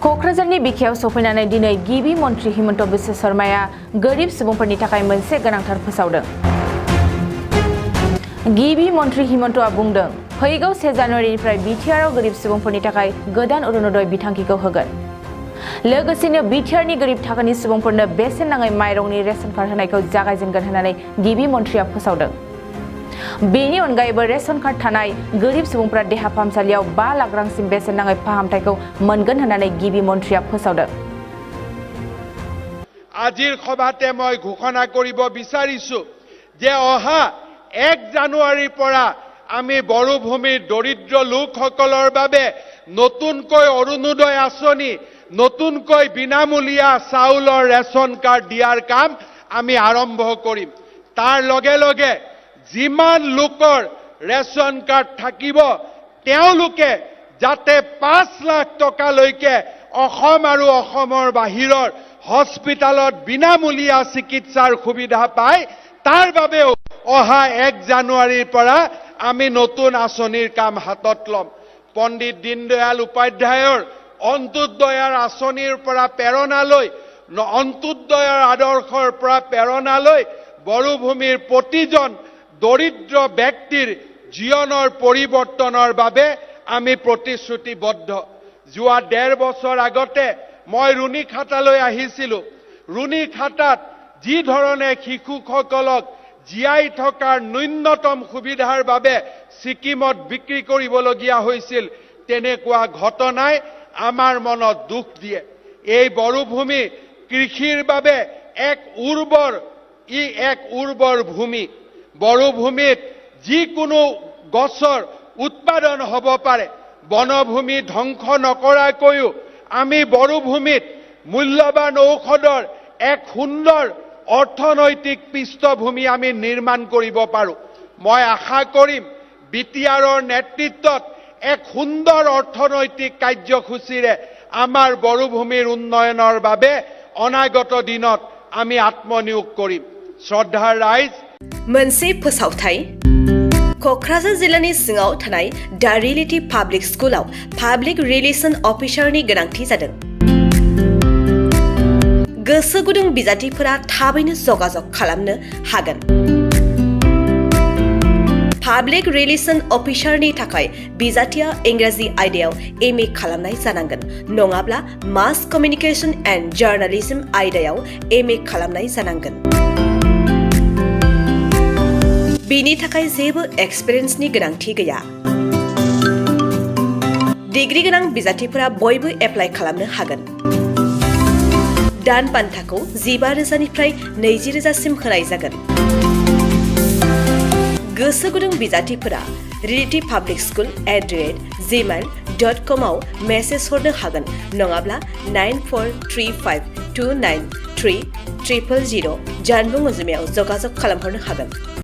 क'क्राझारनि बिखायाव सफैनानै दिनै गिबि मन्त्रि हिमन्त बिश्व शर्माया गोरिब सुबुंफोरनि थाखाय मोनसे गोनांथार फोसावदों। गिबि मन्त्रि हिमन्तआ बुंदों, फैगौ 1 जानुवारिनिफ्राय बिटिआरआव गोरिब सुबुंफोरनि थाखाय गोदान अरुणोदय बिथांखिखौ होगोन। लोगोसेनो बिटिआरनि गोरिब थाखोनि सुबुंफोरनो बेसेन नाङै माइरंनि रेशन कार्ड होनायखौ जागायजेनगोन होननानै गिबि मन्थ्रिया फोसावदों। बेनि अनगायैबो रेशन कार्ड थानाय गोरिब सुबुंफोरा देहा फाहामसालियाव 5 लाख रांसिम बेसेन नाङै फाहामथायखौ मोनगोन होननानै गिबि मन्थ्रिया फोसावदों। আজিৰ সভাতে মই ঘোষণা কৰিব বিচাৰিছো যে অহা 1 জানুৱাৰীৰ পৰা আমি বড়োভূমিৰ দৰিদ্ৰ লোকসকলৰ বাবে নতুনকৈ অৰুণোদয় আঁচনি, নতুনকৈ বিনামূলীয়া চাউলৰ ৰেচন কাৰ্ড দিয়াৰ কাম আমি আৰম্ভ কৰিম। তাৰ লগে লগে যিমান লোকৰ ৰেচন কাৰ্ড থাকিব তেওঁলোকে যাতে 5 লাখ টকালৈকে অসম আৰু অসমৰ বাহিৰৰ হস্পিটালত বিনামূলীয়া চিকিৎসাৰ সুবিধা পায়, তাৰ বাবেও অহা 1 জানুৱাৰীৰ পৰা আমি নতুন আঁচনিৰ কাম হাতত ল'ম। পণ্ডিত দীনদয়াল উপাধ্যায়ৰ অন্ত্যোদয়ৰ আঁচনিৰ পৰা প্ৰেৰণালৈ, অন্ত্যোদয়ৰ আদৰ্শৰ পৰা প্ৰেৰণালৈ বড়োভূমিৰ প্ৰতিজন দৰিদ্ৰ ব্যক্তিৰ জীৱনৰ পৰিৱৰ্তনৰ বাবে আমি প্ৰতিশ্ৰুতিবদ্ধ। যোৱা 1.5 বছৰ আগতে মই ৰুণীখাটালৈ আহিছিলোঁ। ৰুণীখাটাত যি ধৰণে শিশুসকলক জীয়াই থকাৰ ন্যূনতম সুবিধাৰ বাবে ছিকিমত বিক্ৰী কৰিবলগীয়া হৈছিল, তেনেকুৱা ঘটনাই আমাৰ মনত দুখ দিয়ে। এই বড়োভূমি কৃষিৰ বাবে এক উৰ্বৰ ভূমি। বড়োভূমিত যিকোনো গছৰ উৎপাদন হ'ব পাৰে। বনভূমি ধ্বংস নকৰাকৈও আমি বড়োভূমিত মূল্যৱান ঔষধৰ এক সুন্দৰ অৰ্থনৈতিক পৃষ্ঠভূমি আমি নিৰ্মাণ কৰিব পাৰোঁ। মই আশা কৰিম বিটিআৰৰ নেতৃত্বত এক সুন্দৰ অৰ্থনৈতিক কাৰ্যসূচীৰে আমাৰ বড়োভূমিৰ উন্নয়নৰ বাবে অনাগত দিনত আমি আত্মনিয়োগ কৰিম। শ্ৰদ্ধাৰ ৰাইজ, मोनसे फोसावथाय क'क्राझार जिल्लानि सिङाव थानाय दा रियेलिटी पाब्लिक स्कुलाव पाब्लिक रिलेशन अफिसारनि गोनांथि जादों। गोसो गुदुं बिजाथिफोरा थाबैनो जगाजग खालामनो हागोन। पाब्लिक रिलेशन अफिसारनि थाखाय बिजाथिया इंराजि आयदायाव MA खालामनाय जानांगोन, नङाब्ला मास कमिउनिकेशन एन्ड जार्नालिज्म आयदायाव MA खालामनाय जानांगोन। बेनि थाखाय जेबो एक्सपिरियेन्सनि गोनांथि गैया। डिग्री गोनां बिजाथिफोरा बयबो एप्लाइ खालामनो हागोन। दान बान्थाखौ 15,000 निफ्राय 20,000 होनाय जागोन। गोसो गुदुं बिजाथिफोरा रियेलिटी पाब्लिक स्कुल @gmail.com आव मेसेज हरनो हागोन, नङाब्ला 9435293000 जानबुं अनजिमायाव जगाजग खालामहरनो हागोन।